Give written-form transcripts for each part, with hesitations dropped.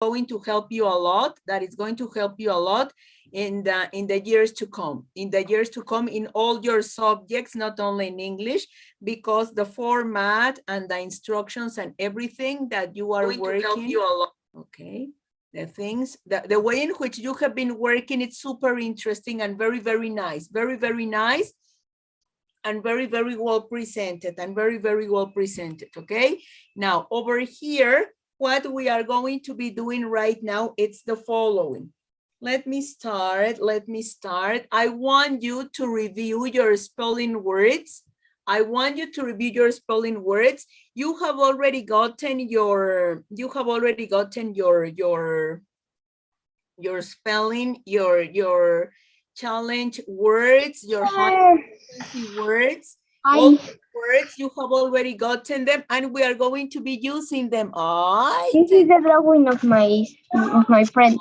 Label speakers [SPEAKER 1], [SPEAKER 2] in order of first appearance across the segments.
[SPEAKER 1] going to help you a lot, that is going to help you a lot in the years to come, in all your subjects, not only in English, because the format and the instructions and everything that you are working, to help you a lot. Okay, the things, the way in which you have been working, it's super interesting and very, very nice, very, very nice, and very, very well presented, and very, very well presented, okay? Now, over here, what we are going to be doing right now, it's the following. Let me start. I want you to review your spelling words. You have already gotten your spelling, your challenge words, your high frequency words. All words, you have already gotten them, and we are going to be using them.
[SPEAKER 2] This is the drawing of my friend.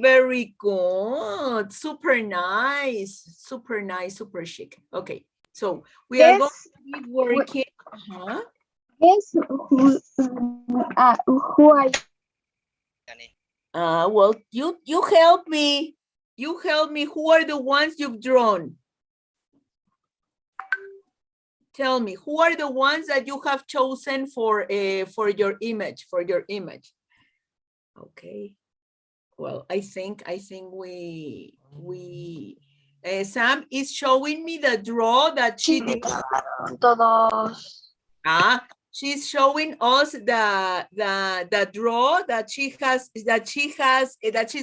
[SPEAKER 1] Very good. Super nice, super chic. Okay, so we are going to be working.
[SPEAKER 2] Guess who I.
[SPEAKER 1] Well, you help me. You help me. Who are the ones you've drawn? Tell me, who are the ones that you have chosen for your image? Okay. Well, I think we Sam is showing me the draw that she did.
[SPEAKER 2] Todos.
[SPEAKER 1] She's showing us the draw that she's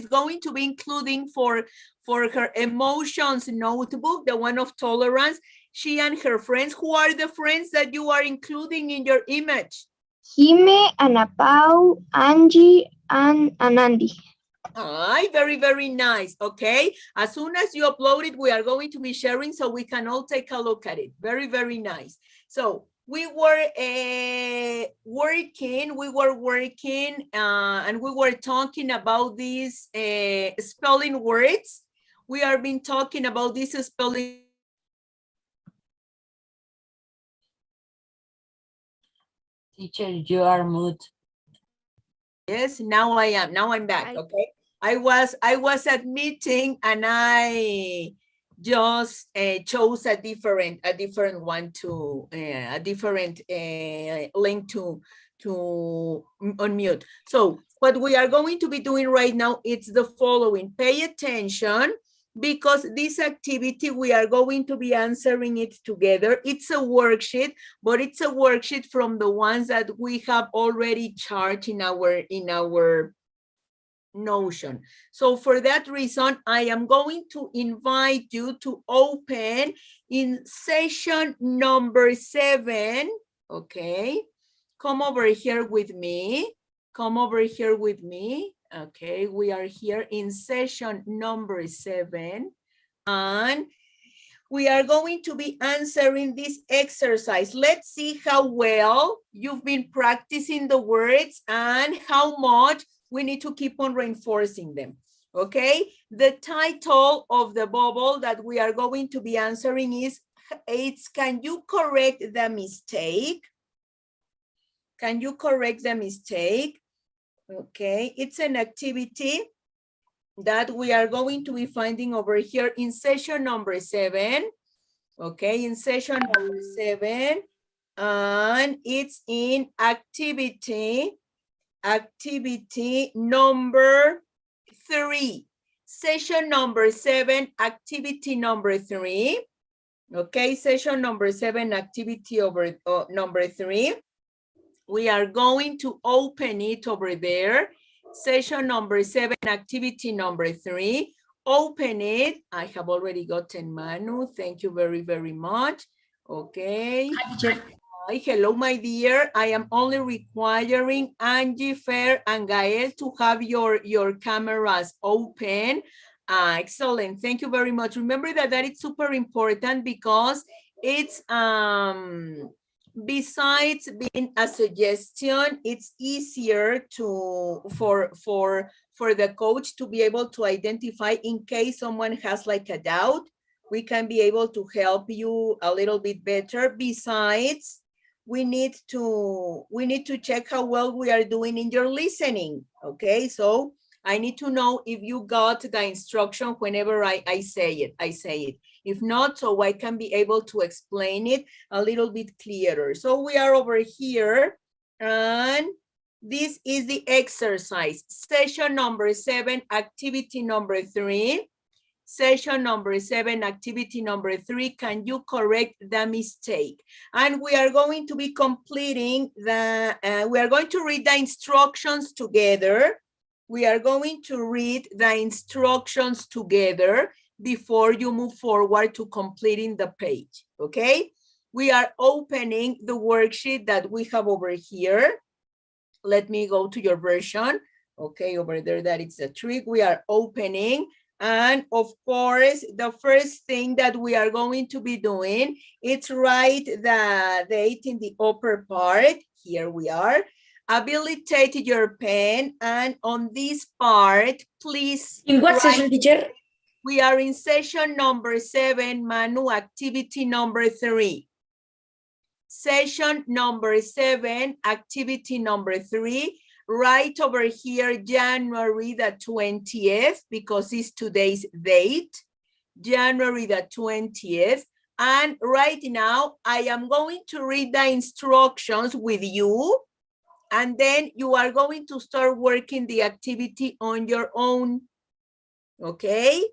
[SPEAKER 1] going to be including for her emotions notebook, the one of tolerance. She and her friends. Who are the friends that you are including in your image?
[SPEAKER 2] Jime, Ana Pau, Angie, and Andy.
[SPEAKER 1] Very, very nice. Okay. As soon as you upload it, we are going to be sharing so we can all take a look at it. Very, very nice. So we were working, and we were talking about these spelling words. We have been talking about these spelling.
[SPEAKER 3] Teacher, you are mute.
[SPEAKER 1] Yes, now I am. Now I'm back. Okay. I was admitting, and I just chose a different one to a different link to unmute. So what we are going to be doing right now, it's the following. Pay attention, because this activity, we are going to be answering it together. It's a worksheet, but it's a worksheet from the ones that we have already charted in our Notion. So for that reason, I am going to invite you to open in session number 7. Okay, come over here with me. Okay, we are here in session number 7, and we are going to be answering this exercise. Let's see how well you've been practicing the words and how much we need to keep on reinforcing them. Okay, the title of the bubble that we are going to be answering is, can you correct the mistake? Can you correct the mistake? Okay, it's an activity that we are going to be finding over here in session number 7. Okay, in session number 7, and it's in activity number 3. Session number 7, activity number 3. Okay, session number 7, activity number 3. We are going to open it over there. Session number 7, activity number 3. Open it. I have already gotten Manu. Thank you very, very much. Okay.
[SPEAKER 4] Hi, teacher.
[SPEAKER 1] Hi, hello, my dear. I am only requiring Angie, Fer, and Gael to have your cameras open. Excellent. Thank you very much. Remember that is super important, because it's besides being a suggestion, it's easier for the coach to be able to identify in case someone has like a doubt. We can be able to help you a little bit better. Besides, we need to check how well we are doing in your listening. Okay, so I need to know if you got the instruction whenever I say it. If not, so I can be able to explain it a little bit clearer. So we are over here, and this is the exercise. Session number 7, activity number 3. Session number 7, activity number 3, can you correct the mistake? And we are going to be completing we are going to read the instructions together. We are going to read the instructions together before you move forward to completing the page, okay? We are opening the worksheet that we have over here. Let me go to your version. Okay, over there, that is a trick. We are opening. And of course, the first thing that we are going to be doing, it's write the date in the upper part. Here we are. Habilitate your pen, and on this part, please.
[SPEAKER 4] In what session, teacher?
[SPEAKER 1] We are in session number 7, Manu, activity number 3. Session number 7, activity number 3. Right over here, January the 20th, because it's today's date, January the 20th. And right now, I am going to read the instructions with you, and then you are going to start working the activity on your own, okay?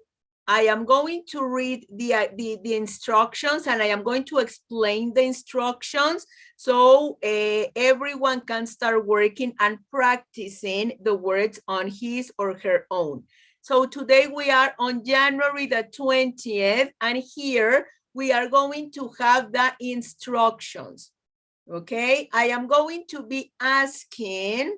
[SPEAKER 1] I am going to read the instructions, and I am going to explain the instructions so everyone can start working and practicing the words on his or her own. So today we are on January the 20th, and here we are going to have the instructions, okay? I am going to be asking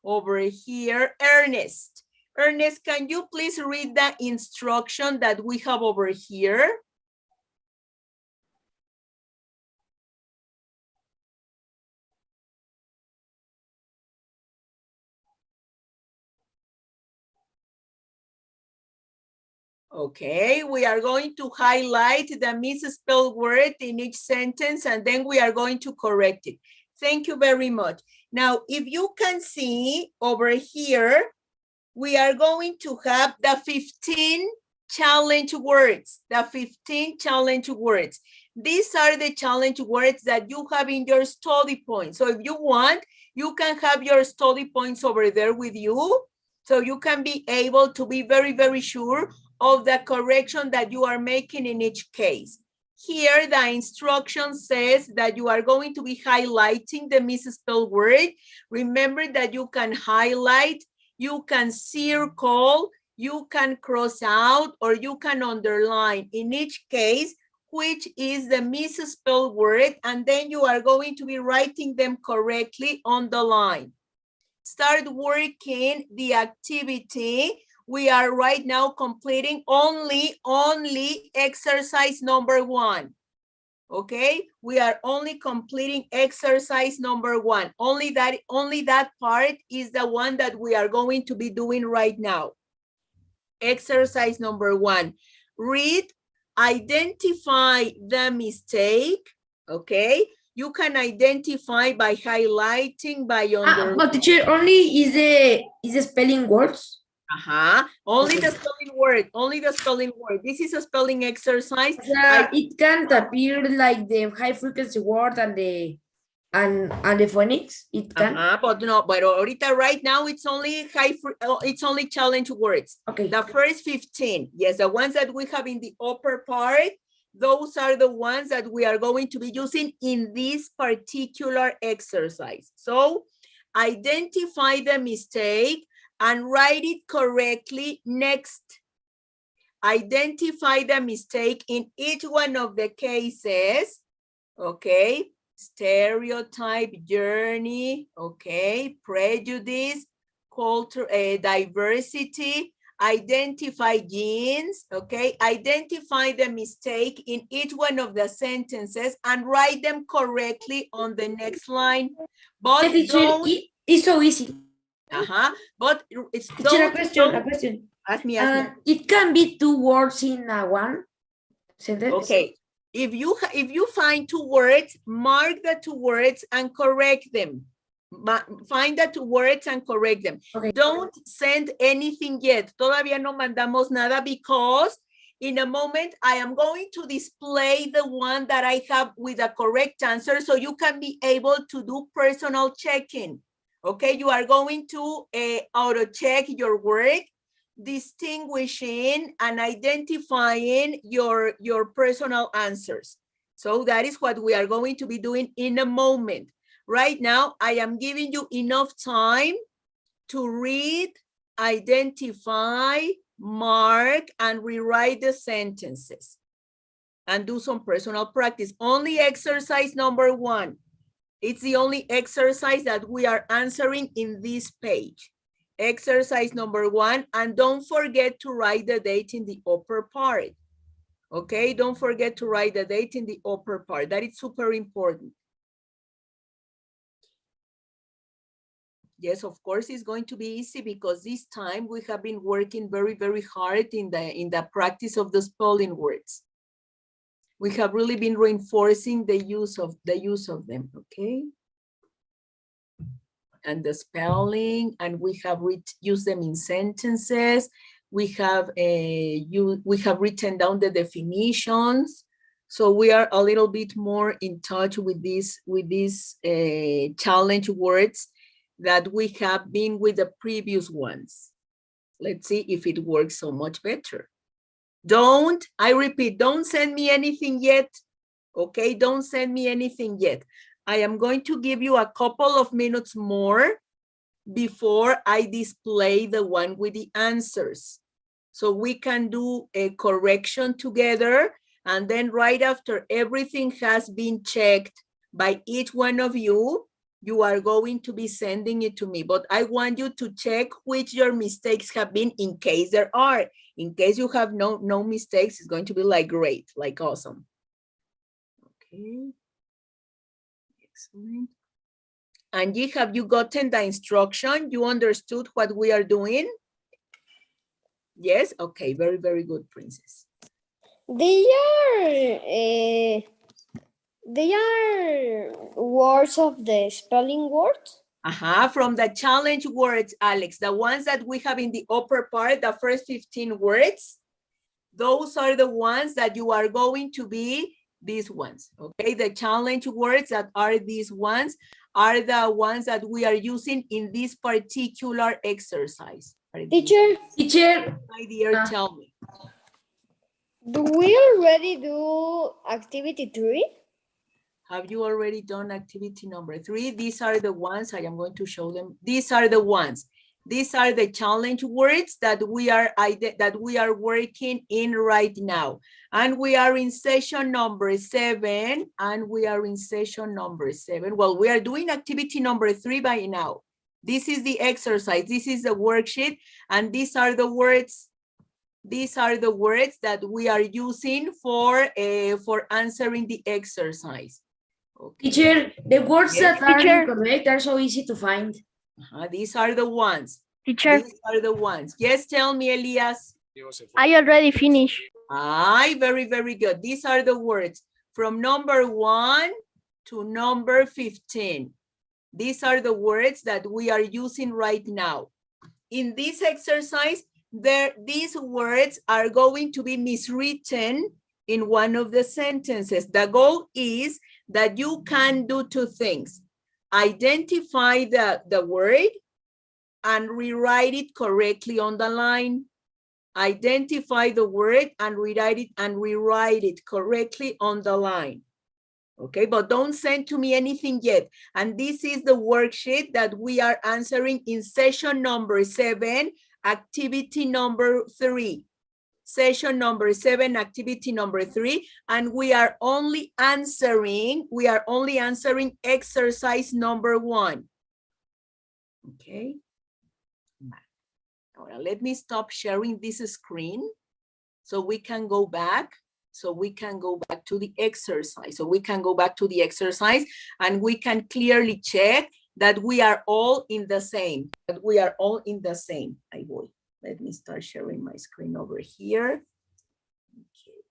[SPEAKER 1] over here, Ernest. Ernest, can you please read the instruction that we have over here? Okay, we are going to highlight the misspelled word in each sentence, and then we are going to correct it. Thank you very much. Now, if you can see over here, we are going to have the 15 challenge words, the 15 challenge words. These are the challenge words that you have in your study points. So if you want, you can have your study points over there with you, so you can be able to be very, very sure of the correction that you are making in each case. Here, the instruction says that you are going to be highlighting the misspelled word. Remember that you can highlight, you can circle, you can cross out, or you can underline in each case which is the misspelled word, and then you are going to be writing them correctly on the line. Start working the activity. We are right now completing only exercise number 1. Okay, we are only completing exercise number 1. Only that part is the one that we are going to be doing right now. Exercise number 1. Read, identify the mistake. Okay, you can identify by highlighting, by underlining.
[SPEAKER 4] But teacher, only is the spelling words.
[SPEAKER 1] Only the spelling word, only the spelling word. This is a spelling exercise.
[SPEAKER 4] It can't appear like the high frequency word and the phonics. It can.
[SPEAKER 1] But no, but ahorita right now it's only challenge words.
[SPEAKER 4] Okay.
[SPEAKER 1] The first 15, yes, the ones that we have in the upper part, those are the ones that we are going to be using in this particular exercise. So identify the mistake and write it correctly next. Identify the mistake in each one of the cases, okay? Stereotype, journey, okay? Prejudice, culture, diversity, identify genes, okay? Identify the mistake in each one of the sentences and write them correctly on the next line. But
[SPEAKER 4] it's so easy.
[SPEAKER 1] But it's
[SPEAKER 4] a question.
[SPEAKER 1] Ask me.
[SPEAKER 4] It can be 2 words in one sentence.
[SPEAKER 1] Okay. If you find two words, mark the two words and correct them. Find the two words and correct them.
[SPEAKER 4] Okay.
[SPEAKER 1] Don't send anything yet. Todavía no mandamos nada because in a moment I am going to display the one that I have with a correct answer so you can be able to do personal checking. Okay, you are going to auto check your work, distinguishing and identifying your personal answers. So that is what we are going to be doing in a moment. Right now, I am giving you enough time to read, identify, mark, and rewrite the sentences and do some personal practice. Only exercise number 1. It's the only exercise that we are answering in this page. Exercise number 1, and don't forget to write the date in the upper part. Okay, don't forget to write the date in the upper part. That is super important. Yes, of course, it's going to be easy because this time we have been working very, very hard in the practice of the spelling words. We have really been reinforcing the use of them, okay? And the spelling, and we have used them in sentences. We have written down the definitions. So we are a little bit more in touch with these challenge words that we have been with the previous ones. Let's see if it works so much better. I repeat, don't send me anything yet. Okay, don't send me anything yet. I am going to give you a couple of minutes more before I display the one with the answers. So we can do a correction together, and then right after everything has been checked by each one of you, you are going to be sending it to me. But I want you to check which your mistakes have been in case there are. In case you have no mistakes, it's going to be like great, like awesome. Okay. Excellent. Angie, have you gotten the instruction? You understood what we are doing? Yes? Okay, very, very good, Princess.
[SPEAKER 2] They are words of the spelling words.
[SPEAKER 1] From the challenge words, Alex, the ones that we have in the upper part, the first 15 words, those are the ones that you are going to be these ones, okay? The challenge words that are these ones are the ones that we are using in this particular exercise.
[SPEAKER 4] Teacher.
[SPEAKER 1] My dear, tell me.
[SPEAKER 2] Do we already do activity 3?
[SPEAKER 1] Have you already done activity number 3? These are the ones I am going to show them. These are the ones. These are the challenge words that we are working in right now. And we are in session number 7. And we are in session number 7. Well, we are doing activity number 3 by now. This is the exercise. This is the worksheet. And these are the words. These are the words that we are using for answering the exercise. Okay.
[SPEAKER 4] Teacher, the words that are incorrect are so easy to find.
[SPEAKER 1] These are the ones.
[SPEAKER 2] Teacher.
[SPEAKER 1] These are the ones. Yes, tell me, Elias.
[SPEAKER 2] I already finished.
[SPEAKER 1] Very, very good. These are the words from number 1 to number 15. These are the words that we are using right now. In this exercise, these words are going to be miswritten in one of the sentences. The goal is that you can do 2 things. Identify the word and rewrite it correctly on the line. Identify the word and rewrite it correctly on the line. Okay, but don't send to me anything yet. And this is the worksheet that we are answering in session number 7, activity number 3. Session number 7, activity number 3, and we are only answering exercise number 1. Okay. Now let me stop sharing this screen so we can go back. So we can go back to the exercise. So we can go back to the exercise and we can clearly check that we are all in the same. That we are all in the same. Let me start sharing my screen over here. Okay.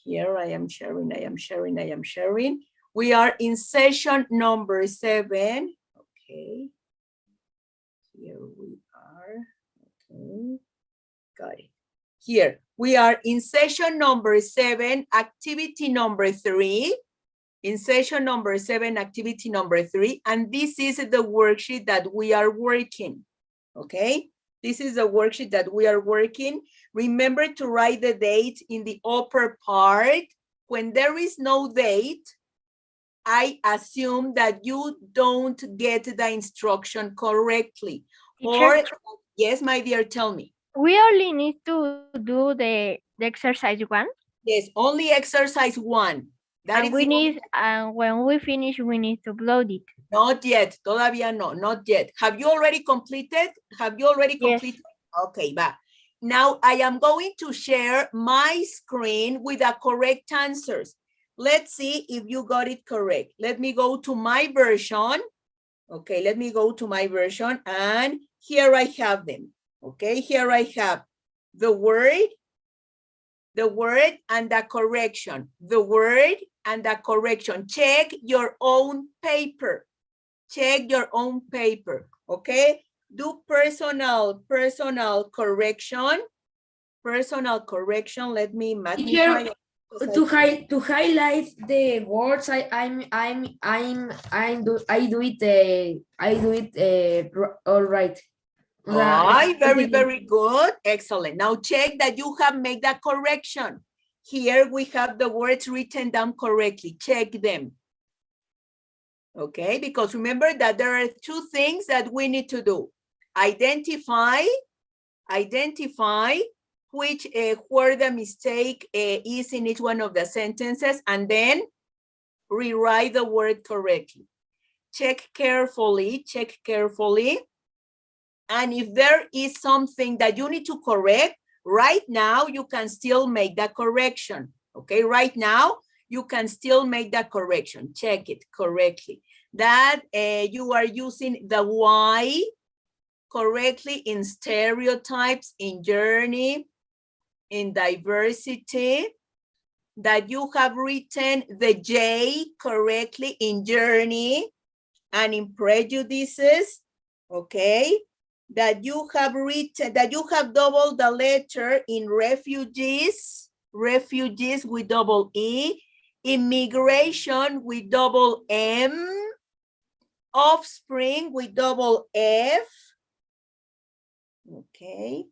[SPEAKER 1] Here I am sharing, I am sharing, I am sharing. We are in session number 7. Okay. Here we are. Okay. Got it. Here we are in session number 7, activity number 3. In session number 7, activity number 3, and this is the worksheet that we are working, okay? This is the worksheet that we are working. Remember to write the date in the upper part. When there is no date, I assume that you don't get the instruction correctly.
[SPEAKER 2] Teacher,
[SPEAKER 1] Or, yes, my dear, tell me.
[SPEAKER 2] we only need to do the exercise 1.
[SPEAKER 1] Yes, only exercise 1. That
[SPEAKER 2] And
[SPEAKER 1] is
[SPEAKER 2] we
[SPEAKER 1] the only.
[SPEAKER 2] need, when we finish, we need to upload it.
[SPEAKER 1] Not yet, todavía no, not yet. Have you already completed? Have you already
[SPEAKER 2] Yes.
[SPEAKER 1] completed? Okay, va. Now I am going to share my screen with the correct answers. Let's see if you got it correct. Let me go to my version. Okay, let me go to my version, and here I have them. Okay, here I have the word and the correction. The word and the correction. Check your own paper. Check your own paper, okay? Do personal correction. Personal correction. Let me magnify.
[SPEAKER 4] To highlight the words, I do it all right.
[SPEAKER 1] Very, very good. Excellent. Now check that you have made the correction. Here we have the words written down correctly. Check them. Okay, because remember that there are 2 things that we need to do. Identify which where the mistake is in each one of the sentences, and then rewrite the word correctly. Check carefully. And if there is something that you need to correct, right now you can still make the correction. Okay, right now you can still make the correction. Check it correctly. That you are using the Y correctly in stereotypes, in journey, in diversity. That you have written the J correctly in journey and in prejudices. Okay. That you have written, that you have doubled the letter in refugees with double E, immigration with double M, offspring with double F, okay?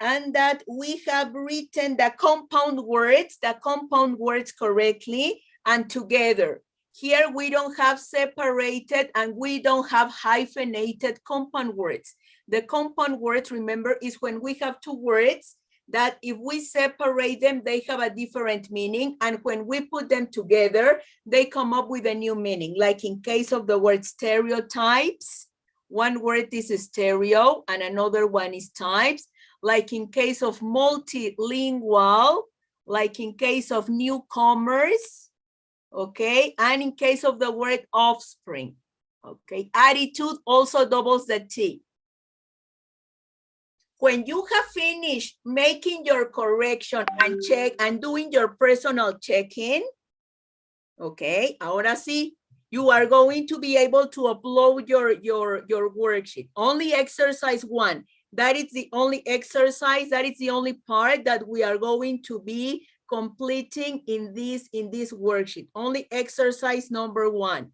[SPEAKER 1] And that we have written the compound words correctly and together. Here we don't have separated and we don't have hyphenated compound words. The compound words, remember, is when we have 2 words that if we separate them, they have a different meaning. And when we put them together, they come up with a new meaning. Like in case of the word stereotypes, one word is stereo and another one is types. Like in case of multilingual, like in case of newcomers, okay? And in case of the word offspring, okay? Attitude also doubles the T. When you have finished making your correction and check and doing your personal check-in, okay, ahora sí, you are going to be able to upload your worksheet. Only exercise 1. That is the only exercise, that is the only part that we are going to be completing in this worksheet. Only exercise number 1.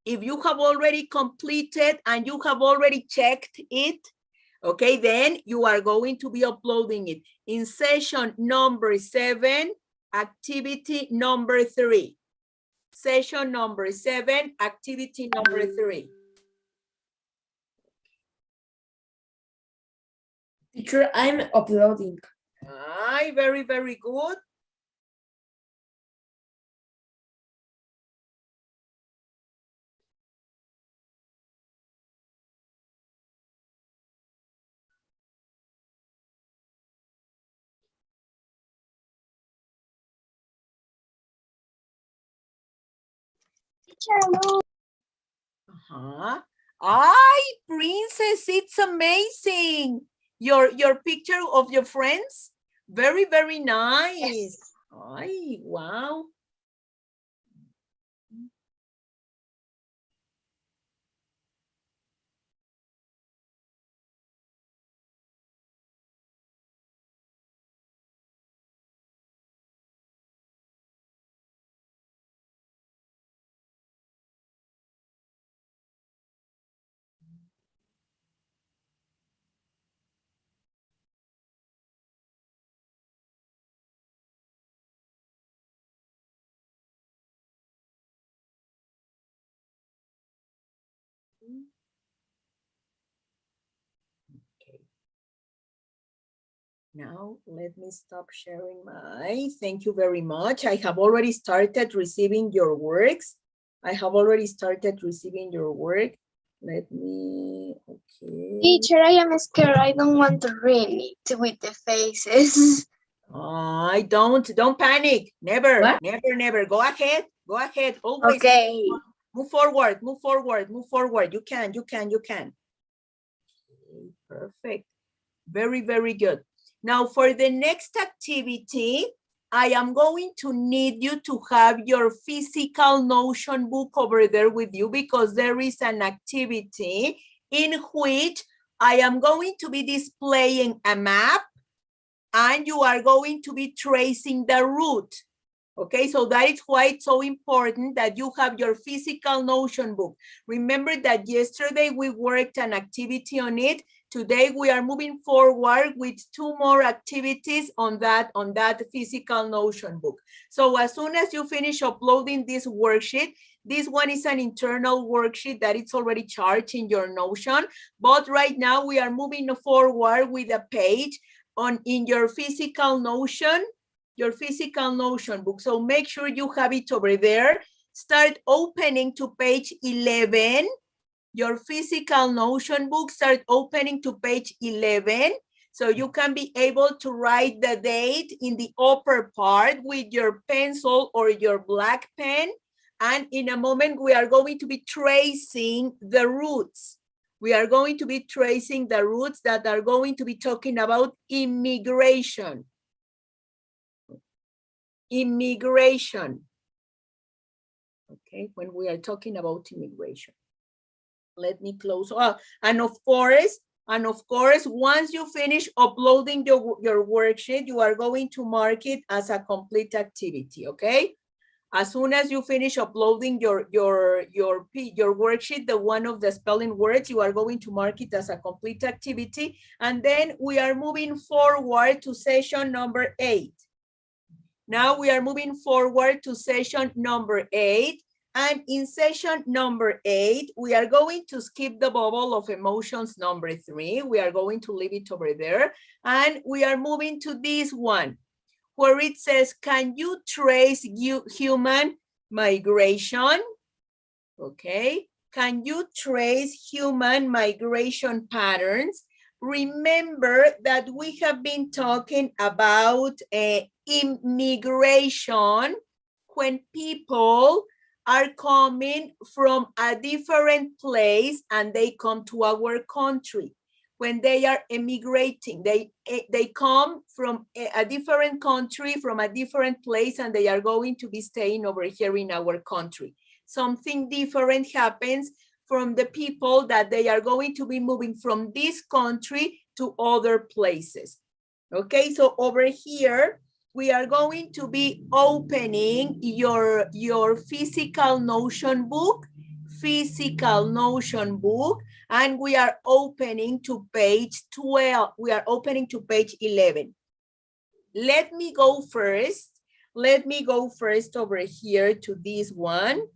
[SPEAKER 1] If you have already completed and you have already checked it, okay, then you are going to be uploading it in session number 7, activity number 3. Session number 7, activity number 3.
[SPEAKER 4] Teacher, I'm uploading.
[SPEAKER 1] Very, very good. Princess, it's amazing. Your picture of your friends, Very, very nice. Ay, wow. Okay. Now let me stop sharing my, thank you very much. I have already started receiving your works. I have already started receiving your work. Let me, okay.
[SPEAKER 2] Teacher, I am scared. I don't want to read it with the faces.
[SPEAKER 1] I don't panic. Never,
[SPEAKER 4] What?
[SPEAKER 1] never, never. Go ahead. Go ahead. Always
[SPEAKER 2] Okay.
[SPEAKER 1] move forward, move forward, move forward. You can, you can, you can. Okay, perfect. Very, very good. Now for the next activity, I am going to need you to have your physical notion book over there with you because there is an activity in which I am going to be displaying a map and you are going to be tracing the route. Okay, so that is why it's so important that you have your physical notion book. Remember that yesterday we worked an activity on it. Today we are moving forward with 2 more activities on that physical notion book. So as soon as you finish uploading this worksheet, this one is an internal worksheet that it's already charged in your Notion. But right now we are moving forward with a page in your physical Notion book. So make sure you have it over there. Start opening to page 11. Your physical Notion book, start opening to page 11. So you can be able to write the date in the upper part with your pencil or your black pen. And in a moment, we are going to be tracing the routes. We are going to be tracing the routes that are going to be talking about immigration. Immigration. Okay, when we are talking about immigration. Let me close. Oh, and of course, once you finish uploading your worksheet, you are going to mark it as a complete activity, okay? As soon as you finish uploading your worksheet, the one of the spelling words, you are going to mark it as a complete activity. And then we are moving forward to session number 8. Now we are moving forward to session number 8. And in session number 8, we are going to skip the bubble of emotions number 3. We are going to leave it over there. And we are moving to this one, where it says, can you trace human migration? Okay. Can you trace human migration patterns? Remember that we have been talking about immigration when people are coming from a different place and they come to our country. When they are emigrating, they come from a different country, from a different place, and they are going to be staying over here in our country. Something different happens from the people that they are going to be moving from this country to other places. Okay, so over here, we are going to be opening your physical Notion book, and we are opening to page 12. We are opening to page 11. Let me go first. Let me go first over here to this one.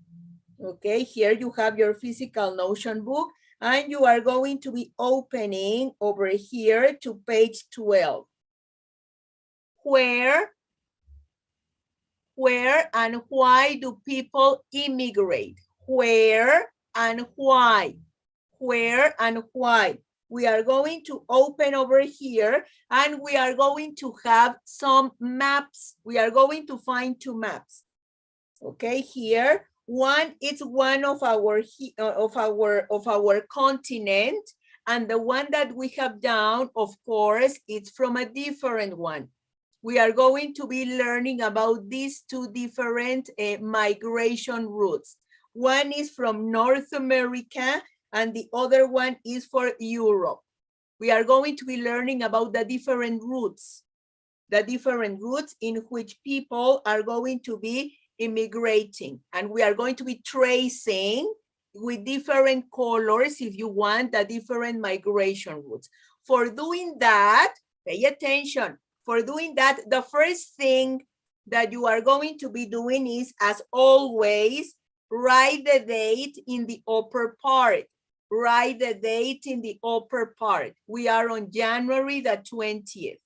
[SPEAKER 1] Okay, here you have your physical Notion book, and you are going to be opening over here to page 12. Where and why do people immigrate? Where and why? Where and why? We are going to open over here and we are going to have some maps. We are going to find 2 maps. Okay, here one is one of our continent, and the one that we have down, of course, it's from a different one. we are going to be learning about these two different migration routes. One is from North America and the other one is for Europe. We are going to be learning about the different routes in which people are going to be immigrating. And we are going to be tracing with different colors, if you want, the different migration routes. For doing that, pay attention. For doing that, the first thing that you are going to be doing is, as always, write the date in the upper part. Write the date in the upper part. We are on January the 20th.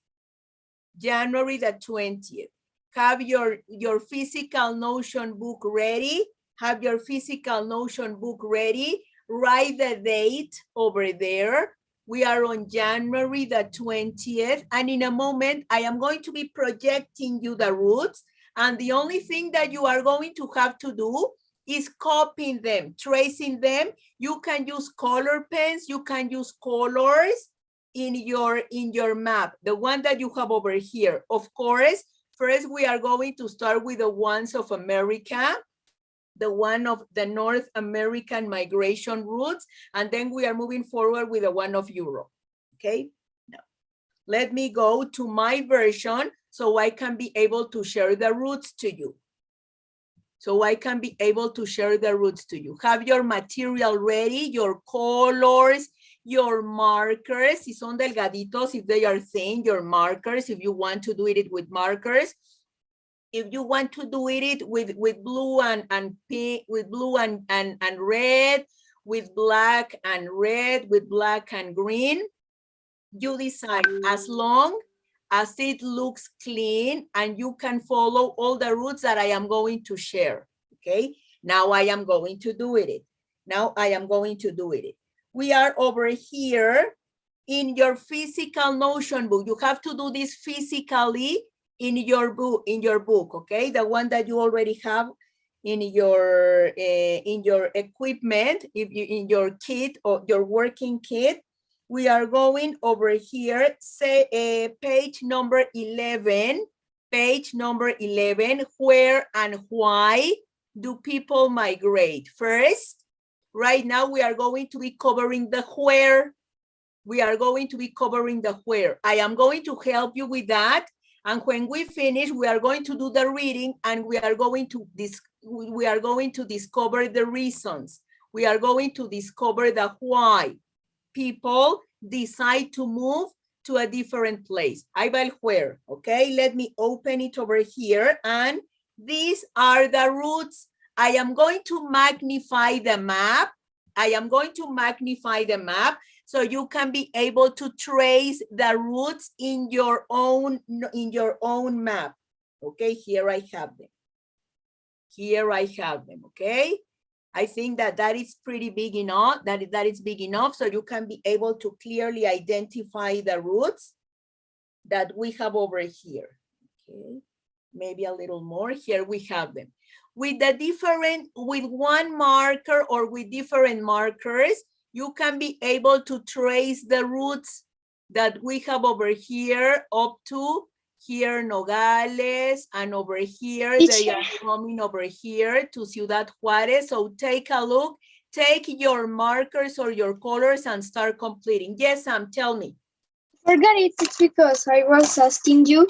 [SPEAKER 1] January the 20th. Have your physical Notion book ready. Have your physical Notion book ready. Write the date over there. We are on January the 20th. And in a moment, I am going to be projecting you the routes. And the only thing that you are going to have to do is copying them, tracing them. You can use color pens. You can use colors in your map, the one that you have over here. Of course, first we are going to start with the ones of America, the one of the North American migration routes, and then we are moving forward with the one of Europe, okay? Now, let me go to my version so I can be able to share the routes to you. Have your material ready, your colors, your markers, si son delgaditos, if they are thin, your markers, if you want to do it with markers. If you want to do it with blue and pink, with blue and red, with black and red, with black and green, you decide, as long as it looks clean and you can follow all the routes that I am going to share, okay? Now I am going to do it. We are over here in your physical Notion book. You have to do this physically in your book, okay? The one that you already have in your equipment, in your kit or your working kit. We are going over here, say page number 11, where and why do people migrate? First, right now we are going to be covering the where. I am going to help you with that. And when we finish, we are going to do the reading and we are going to discover the reasons. We are going to discover the why people decide to move to a different place. Ahí va el where, okay? Let me open it over here. And these are the routes. I am going to magnify the map. So you can be able to trace the routes in your own map. Okay, here I have them, okay? I think that is pretty big enough, that is big enough, so you can be able to clearly identify the routes that we have over here, okay? Maybe a little more, here we have them. With one marker or with different markers, you can be able to trace the routes that we have over here up to here Nogales, and over here they are coming over here to Ciudad Juarez. So take a look, take your markers or your colors and start completing. Yes, Sam, tell me.
[SPEAKER 2] Forgot it. It's because I was asking you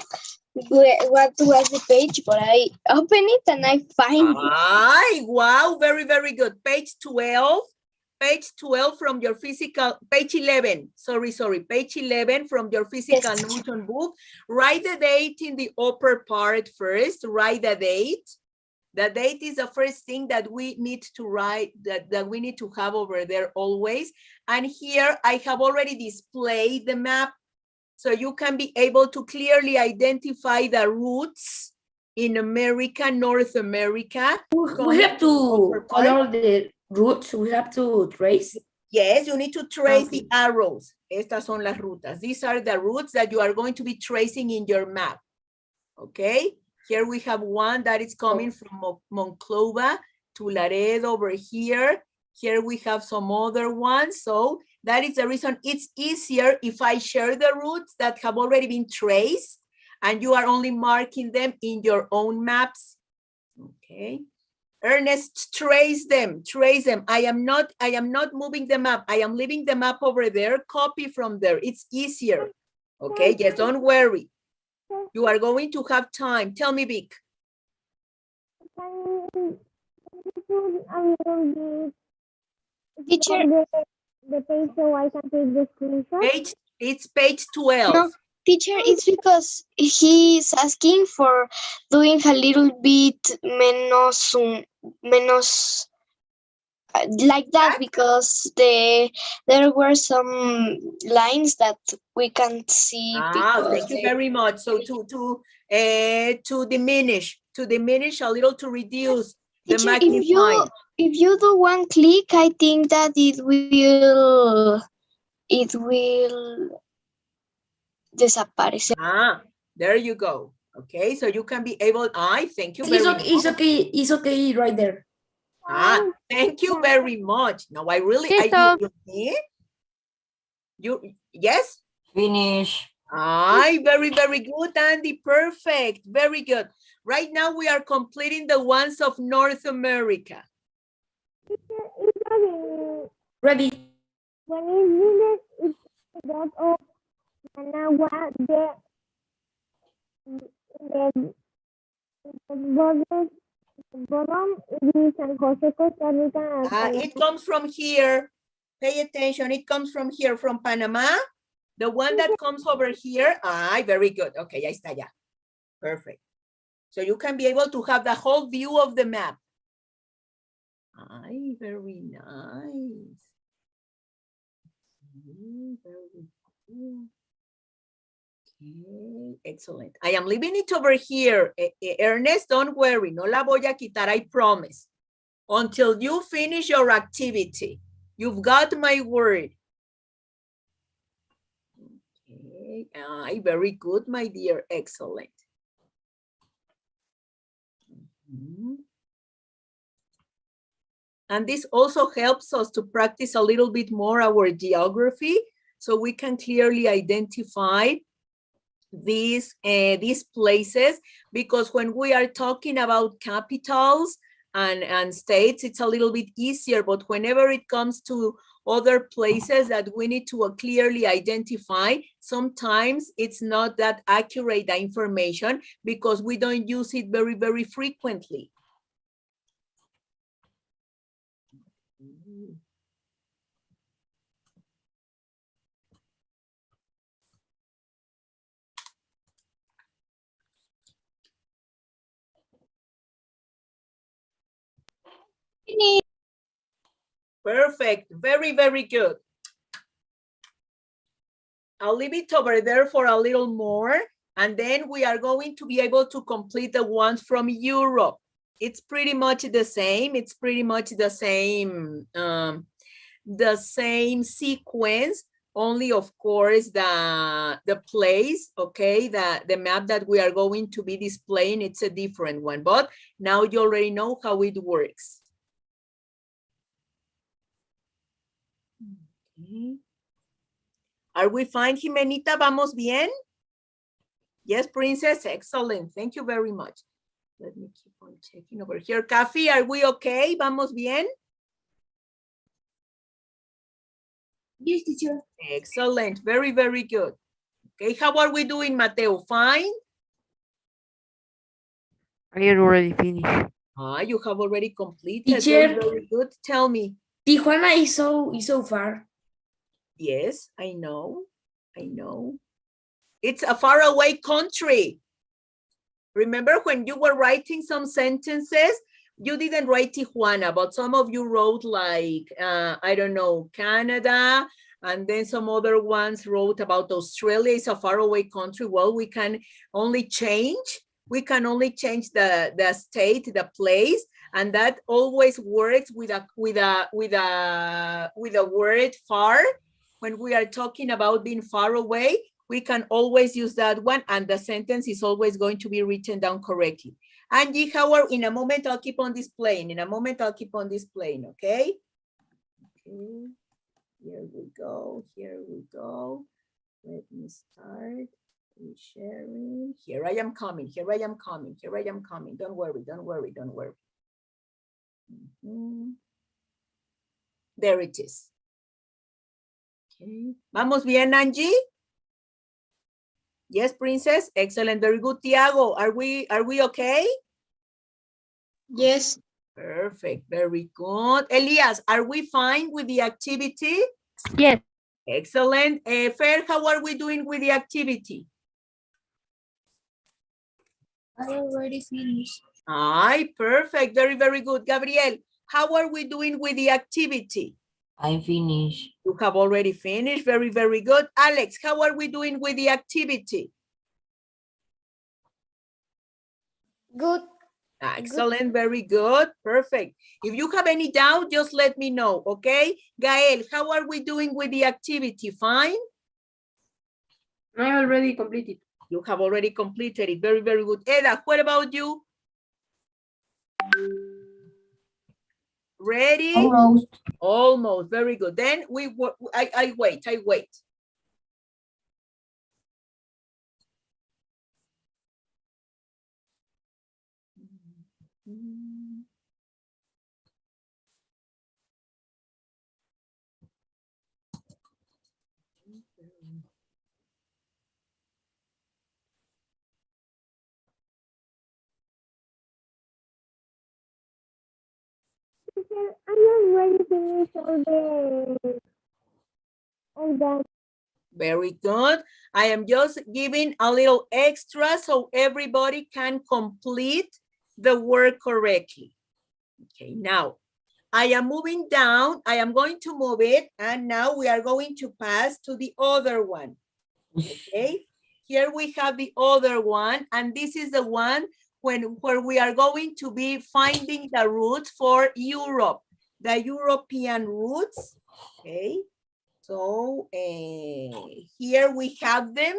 [SPEAKER 2] what was the page, but I open it and I find it.
[SPEAKER 1] Wow, very, very good. Page 12 from your physical, page 11, page 11 from your physical Notion book. Write the date in the upper part first, write the date. The date is the first thing that we need to write, that we need to have over there always. And here I have already displayed the map, so you can be able to clearly identify the routes in America, North America.
[SPEAKER 4] We have to color the routes, we have to trace.
[SPEAKER 1] Yes, you need to trace the arrows. Estas son las rutas. These are the routes that you are going to be tracing in your map. Okay, here we have one that is coming from Monclova to Laredo over here. Here we have some other ones. So that is the reason it's easier if I share the routes that have already been traced, and you are only marking them in your own maps. Okay. Ernest, trace them. I am not moving them up. I am leaving them up over there. Copy from there. It's easier. Okay, yes, don't worry. You are going to have time. Tell me, Vic.
[SPEAKER 2] Teacher,
[SPEAKER 5] The page so I can take the screenshot.
[SPEAKER 1] It's page 12.
[SPEAKER 2] no, teacher, it's because he's asking for doing a little bit menos like that because there were some lines that we can't see because
[SPEAKER 1] Thank you very much. So to diminish a little, to reduce the
[SPEAKER 2] teacher,
[SPEAKER 1] magnifying.
[SPEAKER 2] if you do one click, I think that it will desaparecer.
[SPEAKER 1] There you go. Okay, so you can be able. Thank you very
[SPEAKER 4] It's
[SPEAKER 1] much.
[SPEAKER 4] okay, it's okay right there.
[SPEAKER 1] Thank you very much. No, I really, you yes?
[SPEAKER 3] Finish.
[SPEAKER 1] Very, very good, Andy. Perfect. Very good. Right now we are completing the ones of North America.
[SPEAKER 4] Ready.
[SPEAKER 5] When it's that of Managua, the bottom is San Jose, Costa Rica.
[SPEAKER 1] It comes from here. Pay attention. It comes from here, from Panama. The one that comes over here. Very good. Okay, ahí está ya. Perfect. So you can be able to have the whole view of the map. Very nice. Very cool. Okay, excellent. I am leaving it over here. Ernest, don't worry. No la voy a quitar, I promise. Until you finish your activity. You've got my word. Okay. Very good, my dear. Excellent. And this also helps us to practice a little bit more our geography, so we can clearly identify these places, because when we are talking about capitals and states, it's a little bit easier, but whenever it comes to other places that we need to clearly identify, sometimes it's not that accurate, the information, because we don't use it very, very frequently. Perfect. Very, very good. I'll leave it over there for a little more, and then we are going to be able to complete the ones from Europe. It's pretty much the same. It's pretty much the same sequence, only of course the place, okay, the map that we are going to be displaying, it's a different one, but now you already know how it works. Okay. Are we fine, Jimenita? ¿Vamos bien? Yes, Princess, excellent. Thank you very much. Let me keep on checking over here. Kafi, are we okay? ¿Vamos bien?
[SPEAKER 2] Yes, teacher.
[SPEAKER 1] Excellent. Very, very good. Okay, how are we doing, Mateo? Fine?
[SPEAKER 6] I am already finished.
[SPEAKER 1] You have already completed.
[SPEAKER 4] Teacher.
[SPEAKER 1] Very, very good. Tell me.
[SPEAKER 4] Tijuana is so far.
[SPEAKER 1] Yes, I know. It's a faraway country. Remember when you were writing some sentences, you didn't write Tijuana, but some of you wrote like, I don't know, Canada, and then some other ones wrote about Australia is a faraway country. Well, we can only change the state, the place, and that always works with a word far. When we are talking about being far away, we can always use that one, and the sentence is always going to be written down correctly. Angie, in a moment I'll keep on displaying. Okay? Okay. Here we go. Let me start. Sharing. Here I am coming. Here I am coming. Here I am coming. Don't worry. Don't worry. Don't worry. There it is. Okay. Vamos bien, Angie? Yes, princess. Excellent. Very good, Tiago. Are we okay?
[SPEAKER 2] Yes.
[SPEAKER 1] Perfect. Very good. Elias, are we fine with the activity?
[SPEAKER 5] Yes.
[SPEAKER 1] Excellent. Fer, how are we doing with the activity?
[SPEAKER 2] I already finished.
[SPEAKER 1] Aye, perfect. Very, very good. Gabriel, how are we doing with the activity?
[SPEAKER 3] I finished.
[SPEAKER 1] You have already finished. Very, very good. Alex, how are we doing with the activity?
[SPEAKER 2] Good.
[SPEAKER 1] Excellent. Very good. Perfect. If you have any doubt, just let me know. Okay. Gael, how are we doing with the activity? Fine?
[SPEAKER 4] I already completed.
[SPEAKER 1] You have already completed it. Very, very good. Eda, what about you? Ready?
[SPEAKER 4] Almost.
[SPEAKER 1] Almost. Very good. Then I wait.
[SPEAKER 5] Teacher, I already finished all that.
[SPEAKER 1] Very good. I am just giving a little extra so everybody can complete the work correctly. Okay, now I am moving down. I am going to move it. And now we are going to pass to the other one. Okay, here we have the other one. And this is the one where we are going to be finding the roots for Europe, the European roots. Okay. So here we have them.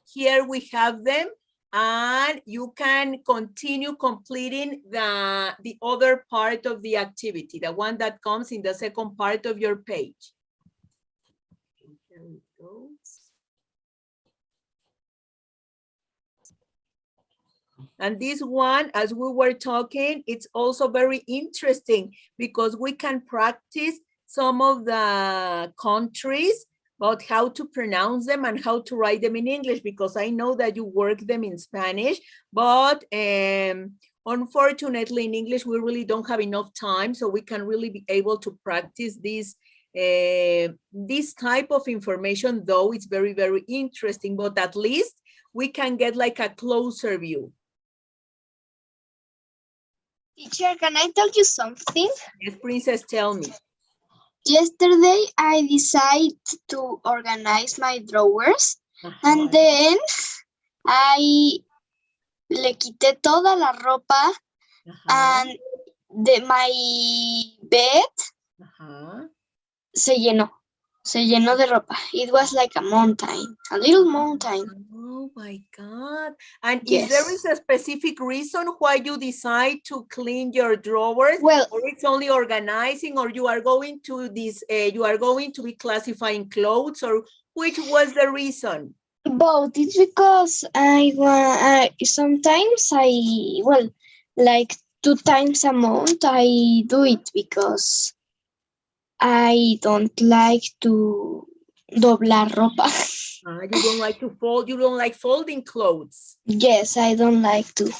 [SPEAKER 1] Here we have them. And you can continue completing the other part of the activity, the one that comes in the second part of your page. Here it goes. And this one, as we were talking, it's also very interesting because we can practice some of the countries about how to pronounce them and how to write them in English, because I know that you work them in Spanish, but unfortunately in English, we really don't have enough time, so we can really be able to practice this type of information, though it's very, very interesting, but at least we can get like a closer view.
[SPEAKER 2] Teacher, can I tell you something?
[SPEAKER 1] Yes, Princess, tell me.
[SPEAKER 2] Yesterday, I decided to organize my drawers, and then I le quité toda la ropa, and my bed se llenó de ropa. It was like a mountain, a little mountain.
[SPEAKER 1] Oh my God. And
[SPEAKER 2] Yes.
[SPEAKER 1] is there a specific reason why you decide to clean your drawers?
[SPEAKER 2] Well,
[SPEAKER 1] or it's only organizing, or you are going to be classifying clothes, or which was the reason?
[SPEAKER 2] both. It's because sometimes like 2 times a month I do it because I don't like to doblar ropa.
[SPEAKER 1] You don't like to fold, you don't like folding clothes.
[SPEAKER 2] Yes, I don't like to.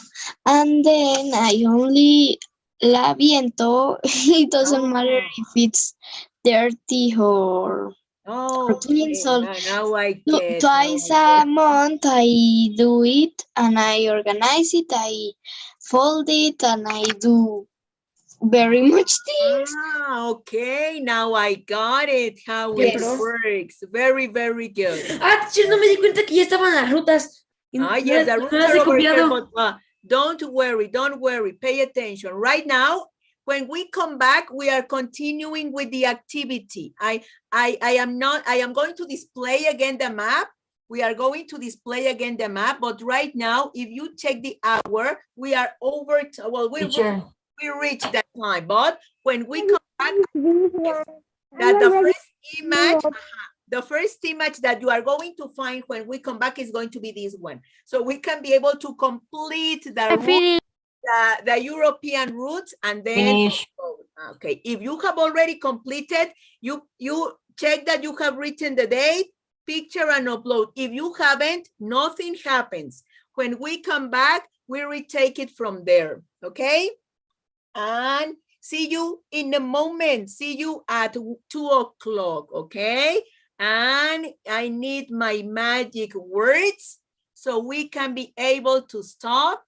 [SPEAKER 2] And then I only la aviento. It doesn't matter if it's dirty or clean.
[SPEAKER 1] Okay,
[SPEAKER 2] So
[SPEAKER 1] now I get.
[SPEAKER 2] twice a month I do it and I organize it, I fold it, and I do very much things.
[SPEAKER 1] Okay, now I got it, how
[SPEAKER 2] Yes.
[SPEAKER 1] it works. Very, very good.
[SPEAKER 4] Teacher, no me di cuenta que ya estaban las rutas.
[SPEAKER 1] Yes, the
[SPEAKER 4] Me
[SPEAKER 1] roots
[SPEAKER 4] las
[SPEAKER 1] are
[SPEAKER 4] he
[SPEAKER 1] over here,
[SPEAKER 4] copiado.
[SPEAKER 1] but don't worry, pay attention. Right now, when we come back, we are continuing with the activity. I am going to display again the map. We are going to display again the map, but right now, if you check the hour, we are over, we reached that time, but when we come back,
[SPEAKER 5] This one.
[SPEAKER 1] that
[SPEAKER 5] I
[SPEAKER 1] the
[SPEAKER 5] already
[SPEAKER 1] first image, The first image that you are going to find when we come back is going to be this one. So we can be able to complete the route, the European routes, and then
[SPEAKER 3] Finish.
[SPEAKER 1] okay. If you have already completed, you check that you have written the date, picture, and upload. If you haven't, nothing happens. When we come back, we retake it from there. Okay? And see you in a moment. See you at 2 o'clock. Okay? And I need my magic words so we can be able to stop